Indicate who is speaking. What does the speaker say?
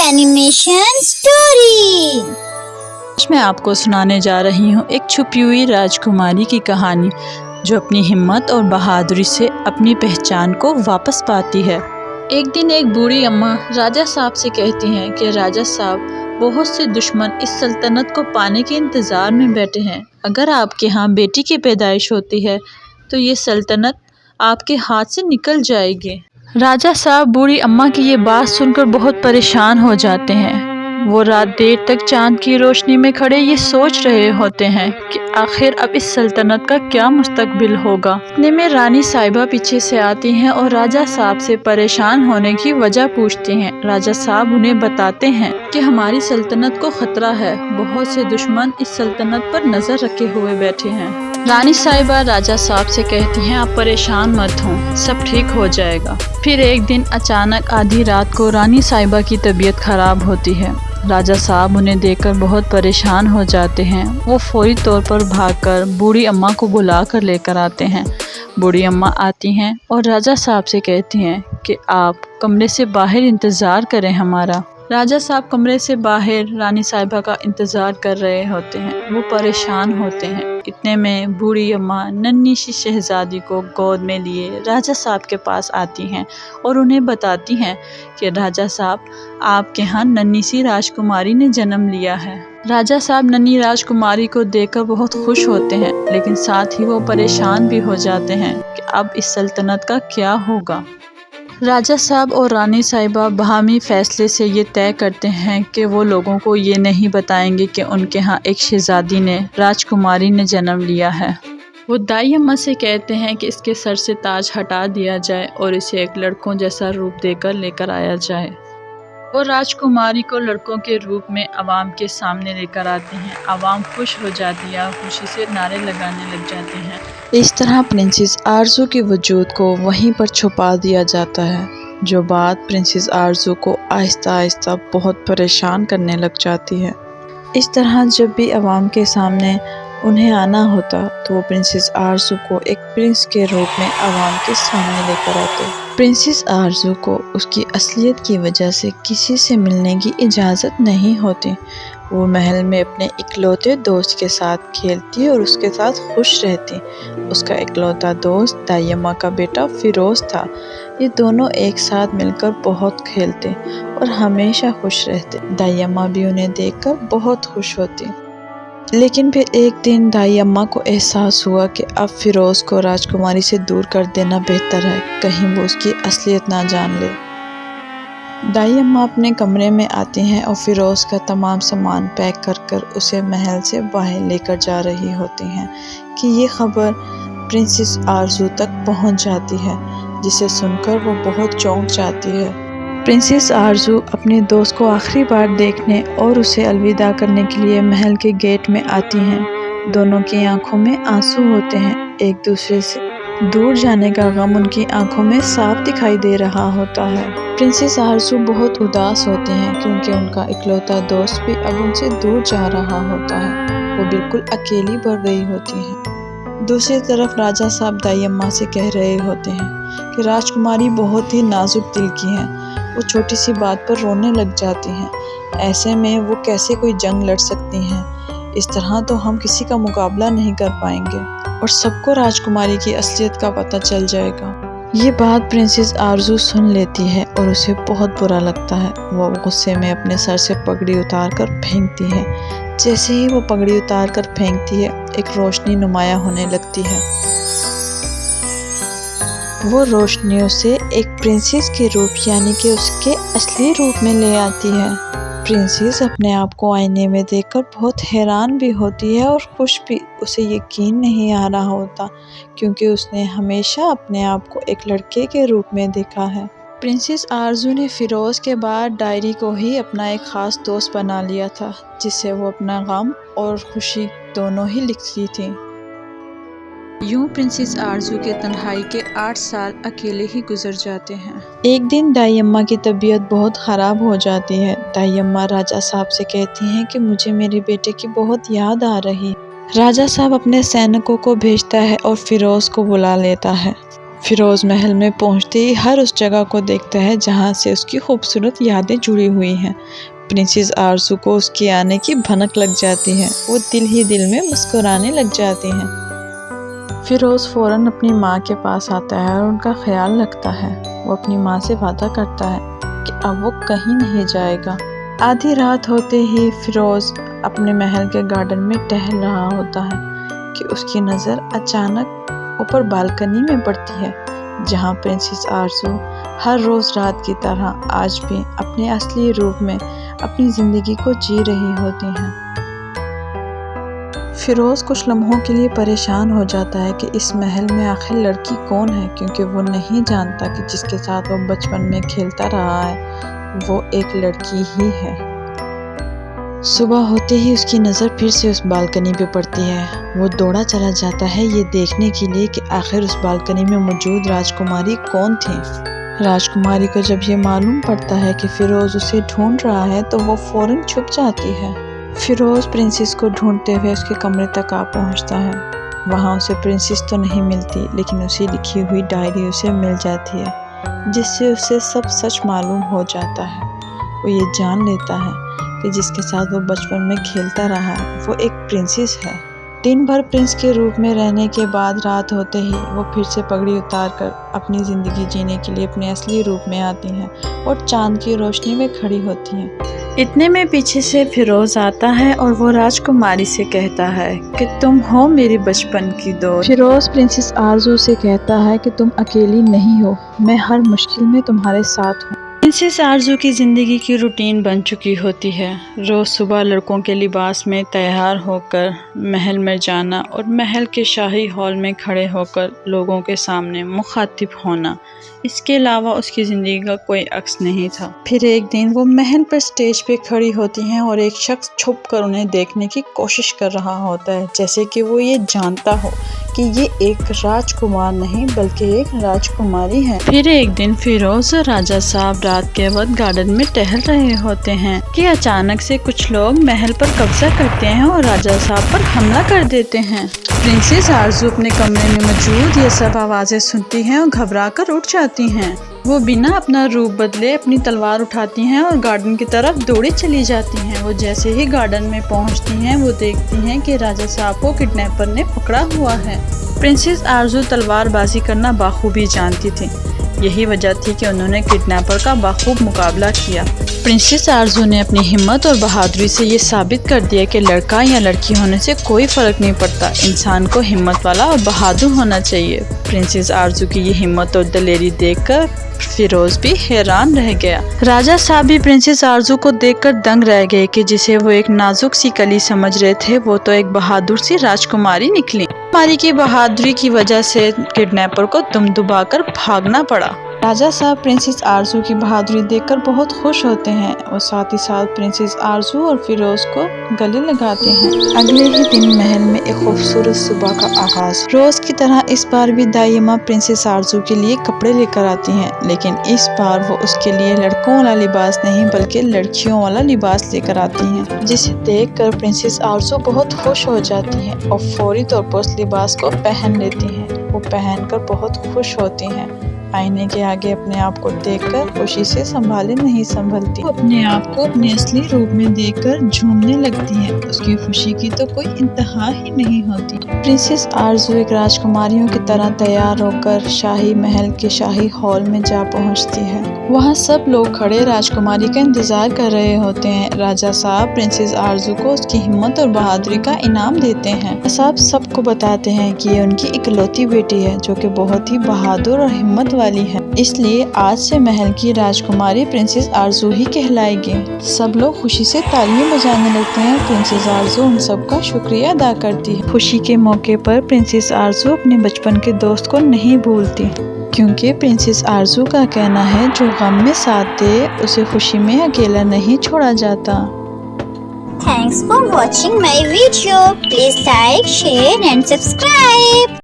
Speaker 1: Animation story.
Speaker 2: आज मैं आपको सुनाने जा रही हूँ एक छुपी हुई राजकुमारी की कहानी जो अपनी हिम्मत और बहादुरी से अपनी पहचान को वापस पाती है। एक दिन एक बूढ़ी अम्मा राजा साहब से कहती हैं कि राजा साहब, बहुत से दुश्मन इस सल्तनत को पाने के इंतज़ार में बैठे हैं। अगर आपके यहाँ बेटी की पैदाइश होती है तो ये सल्तनत आपके हाथ से निकल जाएगी। राजा साहब बूढ़ी अम्मा की ये बात सुनकर बहुत परेशान हो जाते हैं। वो रात देर तक चांद की रोशनी में खड़े ये सोच रहे होते हैं कि आखिर अब इस सल्तनत का क्या मुस्तकबिल होगा। इतने में रानी साहिबा पीछे से आती हैं और राजा साहब से परेशान होने की वजह पूछती हैं। राजा साहब उन्हें बताते हैं कि हमारी सल्तनत को खतरा है, बहुत से दुश्मन इस सल्तनत पर नजर रखे हुए बैठे हैं। रानी साहिबा राजा साहब से कहती हैं, आप परेशान मत हों, सब ठीक हो जाएगा। फिर एक दिन अचानक आधी रात को रानी साहिबा की तबीयत खराब होती है। राजा साहब उन्हें देखकर बहुत परेशान हो जाते हैं। वो फौरी तौर पर भागकर बूढ़ी अम्मा को बुला कर लेकर आते हैं। बूढ़ी अम्मा आती हैं और राजा साहब से कहती हैं कि आप कमरे से बाहर इंतज़ार करें हमारा। राजा साहब कमरे से बाहर रानी साहिबा का इंतज़ार कर रहे होते हैं। वो परेशान होते हैं। इतने में बूढ़ी अम्मा नन्ही सी शहजादी को गोद में लिए राजा साहब के पास आती हैं और उन्हें बताती हैं कि राजा साहब, आपके यहाँ नन्ही सी राजकुमारी ने जन्म लिया है। राजा साहब नन्ही राजकुमारी को देखकर बहुत खुश होते हैं, लेकिन साथ ही वो परेशान भी हो जाते हैं कि अब इस सल्तनत का क्या होगा। राजा साहब और रानी साहिबा बाहमी फैसले से ये तय करते हैं कि वो लोगों को ये नहीं बताएंगे कि उनके यहाँ एक शहजादी ने, राजकुमारी ने जन्म लिया है। वो दाई अम्मा से कहते हैं कि इसके सर से ताज हटा दिया जाए और इसे एक लड़कों जैसा रूप देकर लेकर आया जाए। वो राजकुमारी को लड़कों के रूप में अवाम के सामने लेकर आते हैं। अवाम खुश हो जाती है, खुशी से नारे लगाने लग जाते हैं। इस तरह प्रिंसेस आरज़ू के वजूद को वहीं पर छुपा दिया जाता है, जो बात प्रिंसेस आरज़ू को आहिस्ता आहिस्ता बहुत परेशान करने लग जाती है। इस तरह जब भी अवाम के सामने उन्हें आना होता तो वो प्रिंसेस आरज़ू को एक प्रिंस के रूप में अवाम के सामने लेकर आते। प्रिंसेस आरज़ू को उसकी असलियत की वजह से किसी से मिलने की इजाज़त नहीं होती। वो महल में अपने इकलौते दोस्त के साथ खेलती और उसके साथ खुश रहती। उसका इकलौता दोस्त दाई अम्मा का बेटा फिरोज़ था। ये दोनों एक साथ मिलकर बहुत खेलते और हमेशा खुश रहते। दाई अम्मा भी उन्हें देखकर बहुत खुश होती। लेकिन फिर एक दिन दाई अम्मा को एहसास हुआ कि अब फिरोज़ को राजकुमारी से दूर कर देना बेहतर है, कहीं वो उसकी असलियत ना जान ले। दाई अम्मा अपने कमरे में आती हैं और फिरोज़ का तमाम सामान पैक कर कर उसे महल से बाहर लेकर जा रही होती हैं कि ये खबर प्रिंसेस आरज़ू तक पहुंच जाती है, जिसे सुनकर वो बहुत चौंक जाती है। प्रिंसेस आरज़ू अपने दोस्त को आखिरी बार देखने और उसे अलविदा करने के लिए महल के गेट में आती हैं। दोनों की आंखों में आंसू होते हैं। एक दूसरे से दूर जाने का गम उनकी आंखों में साफ दिखाई दे रहा होता है। प्रिंसेस आरज़ू बहुत उदास होते हैं क्योंकि उनका इकलौता दोस्त भी अब उनसे दूर जा रहा होता है। वो बिल्कुल अकेली पड़ गई होती हैं। दूसरी तरफ राजा साहब दाई अम्मा से कह रहे होते हैं कि राजकुमारी बहुत ही नाजुक दिल की हैं। वो छोटी सी बात पर रोने लग जाती हैं। ऐसे में वो कैसे कोई जंग लड़ सकती हैं। इस तरह तो हम किसी का मुकाबला नहीं कर पाएंगे और सबको राजकुमारी की असलियत का पता चल जाएगा। ये बात प्रिंसेस आरज़ू सुन लेती है और उसे बहुत बुरा लगता है। वो गुस्से में अपने सर से पगड़ी उतार कर फेंकती है। जैसे ही वो पगड़ी उतार कर फेंकती है, एक रोशनी नुमाया होने लगती है। वो रोशनी उसे एक प्रिंसेस के रूप यानी कि उसके असली रूप में ले आती है। प्रिंसेस अपने आप को आईने में देखकर बहुत हैरान भी होती है और खुश भी। उसे यकीन नहीं आ रहा होता क्योंकि उसने हमेशा अपने आप को एक लड़के के रूप में देखा है। प्रिंसेस आरज़ू ने फिरोज़ के बाद डायरी को ही अपना एक ख़ास दोस्त बना लिया था, जिससे वो अपना गम और खुशी दोनों ही लिखती थी। यूं प्रिंसेस आरज़ू के तन्हाई के 8 साल अकेले ही गुजर जाते हैं। एक दिन दाई अम्मा की तबीयत बहुत ख़राब हो जाती है। दाई अम्मा राजा साहब से कहती हैं कि मुझे मेरे बेटे की बहुत याद आ रही। राजा साहब अपने सैनिकों को भेजता है और फिरोज़ को बुला लेता है। فیروز محل میں پہنچتے ہی ہر اس جگہ کو دیکھتا ہے جہاں سے اس کی خوبصورت یادیں جڑی ہوئی ہیں۔ پرنسس آرزو کو اس کے آنے کی بھنک لگ جاتی ہے، وہ دل ہی دل میں مسکرانے لگ جاتی ہیں۔ فیروز فوراً اپنی ماں کے پاس آتا ہے اور ان کا خیال رکھتا ہے۔ وہ اپنی ماں سے وعدہ کرتا ہے کہ اب وہ کہیں نہیں جائے گا۔ آدھی رات ہوتے ہی فیروز اپنے محل کے گارڈن میں ٹہل رہا ہوتا ہے کہ اس کی نظر اچانک اوپر بالکنی میں پڑتی ہے، جہاں پرنسس آرزو ہر روز رات کی طرح آج بھی اپنے اصلی روپ میں اپنی زندگی کو جی رہی ہوتی ہیں۔ فیروز کچھ لمحوں کے لیے پریشان ہو جاتا ہے کہ اس محل میں آخر لڑکی کون ہے، کیونکہ وہ نہیں جانتا کہ جس کے ساتھ وہ بچپن میں کھیلتا رہا ہے وہ ایک لڑکی ہی ہے۔ صبح ہوتے ہی اس کی نظر پھر سے اس بالکنی پہ پڑتی ہے۔ وہ دوڑا چلا جاتا ہے یہ دیکھنے کے لیے کہ آخر اس بالکنی میں موجود راجکماری کون تھی۔ راجکماری کو جب یہ معلوم پڑتا ہے کہ فیروز اسے ڈھونڈ رہا ہے تو وہ فوراً چھپ جاتی ہے۔ فیروز پرنسس کو ڈھونڈتے ہوئے اس کے کمرے تک آ پہنچتا ہے۔ وہاں اسے پرنسس تو نہیں ملتی، لیکن اسی لکھی ہوئی ڈائری اسے مل جاتی ہے، جس سے اسے سب سچ معلوم ہو جاتا ہے۔ وہ یہ جان لیتا ہے کہ جس کے ساتھ وہ بچپن میں کھیلتا رہا وہ ایک پرنسس ہے۔ دن بھر پرنس کے روپ میں رہنے کے بعد رات ہوتے ہی وہ پھر سے پگڑی اتار کر اپنی زندگی جینے کے لیے اپنے اصلی روپ میں آتی ہیں اور چاند کی روشنی میں کھڑی ہوتی ہیں۔ اتنے میں پیچھے سے فیروز آتا ہے اور وہ راجکماری سے کہتا ہے کہ تم ہو میری بچپن کی دوست۔ فیروز پرنسس آرزو سے کہتا ہے کہ تم اکیلی نہیں ہو، میں ہر مشکل میں تمہارے ساتھ ہوں۔ پرنسس آرزو کی زندگی کی روٹین بن چکی ہوتی ہے۔ روز صبح لڑکوں کے لباس میں تیار ہو کر محل میں جانا اور محل کے شاہی ہال میں کھڑے ہو کر لوگوں کے سامنے مخاطب ہونا، اس کے علاوہ اس کی زندگی کا کوئی عکس نہیں تھا۔ پھر ایک دن وہ محل پر سٹیج پہ کھڑی ہوتی ہیں اور ایک شخص چھپ کر انہیں دیکھنے کی کوشش کر رہا ہوتا ہے، جیسے کہ وہ یہ جانتا ہو کہ یہ ایک راجکمار نہیں بلکہ ایک راجکماری ہے۔ پھر ایک دن فیروز اور راجہ صاحب رات کے وقت گارڈن میں ٹہل رہے ہوتے ہیں کہ اچانک سے کچھ لوگ محل پر قبضہ کرتے ہیں اور راجہ صاحب پر حملہ کر دیتے ہیں۔ پرنسس آرزو اپنے کمرے میں موجود یہ سب آوازیں سنتی ہیں اور گھبرا کر اٹھ جاتی ہیں۔ وہ بنا اپنا روپ بدلے اپنی تلوار اٹھاتی ہیں اور گارڈن کی طرف دوڑی چلی جاتی ہیں۔ وہ جیسے ہی گارڈن میں پہنچتی ہیں وہ دیکھتی ہیں کہ راجہ صاحب کو کڈنیپر نے پکڑا ہوا ہے۔ پرنسس آرزو تلوار بازی کرنا بخوبی جانتی تھی، یہی وجہ تھی کہ انہوں نے کڈنیپر کا بخوب مقابلہ کیا۔ پرنسس آرزو نے اپنی ہمت اور بہادری سے یہ ثابت کر دیا کہ لڑکا یا لڑکی ہونے سے کوئی فرق نہیں پڑتا، انسان کو ہمت والا اور بہادر ہونا چاہیے۔ پرنسس آرزو کی یہ ہمت اور دلیری دیکھ کر فیروز بھی حیران رہ گیا۔ راجہ صاحب بھی پرنسس آرزو کو دیکھ کر دنگ رہ گئے کہ جسے وہ ایک نازک سی کلی سمجھ رہے تھے وہ تو ایک بہادر سی راجکماری نکلی۔ راجکماری کی بہادری کی وجہ سے کڈنیپر کو دم دبا کر بھاگنا پڑا۔ راجہ صاحب پرنسس آرزو کی بہادری دیکھ کر بہت خوش ہوتے ہیں اور ساتھ ہی ساتھ پرنسس آرزو اور فیروز کو گلے لگاتے ہیں۔ اگلے ہی دن محل میں ایک خوبصورت صبح کا آغاز۔ روز کی طرح اس بار بھی دائمہ پرنسس آرزو کے لیے کپڑے لے کر آتی ہیں، لیکن اس بار وہ اس کے لیے لڑکوں والا لباس نہیں بلکہ لڑکیوں والا لباس لے کر آتی ہیں، جسے دیکھ کر پرنسس آرزو بہت خوش ہو جاتی ہیں اور فوری طور پر اس لباس کو پہن لیتی ہیں۔ وہ پہن کر بہت خوش ہوتی ہیں۔ آئینے کے آگے اپنے آپ کو دیکھ کر خوشی سے سنبھالے نہیں سنبھلتی۔ وہ اپنے آپ کو اپنے اصلی روپ میں دیکھ کر جھومنے لگتی ہے۔ اس کی خوشی کی تو کوئی انتہا ہی نہیں ہوتی۔ پرنسس آرزو ایک راجکماریوں کی طرح تیار ہو کر شاہی محل کے شاہی ہال میں جا پہنچتی ہے۔ وہاں سب لوگ کھڑے راجکماری کا انتظار کر رہے ہوتے ہیں۔ راجہ صاحب پرنسس آرزو کو اس کی ہمت اور بہادری کا انعام دیتے ہیں۔ صاحب سب کو بتاتے ہیں کہ یہ ان کی اکلوتی بیٹی ہے جو کہ بہت ہی بہادر اور ہمت والی ہے، اس لیے آج سے محل کی راجکماری پرنسس آرزو ہی کہلائے گی۔ سب لوگ خوشی سے تالیاں بجانے لگتے ہیں۔ پرنسس آرزو ان سب کا شکریہ ادا کرتی ہے۔ خوشی کے موقع پر پرنسس آرزو اپنے بچپن کے دوست کو نہیں بھولتی، کیونکہ پرنسس آرزو کا کہنا ہے جو غم میں ساتھ دے اسے خوشی میں اکیلا نہیں چھوڑا جاتا۔
Speaker 1: Thanks for watching my video. Please like, share and subscribe.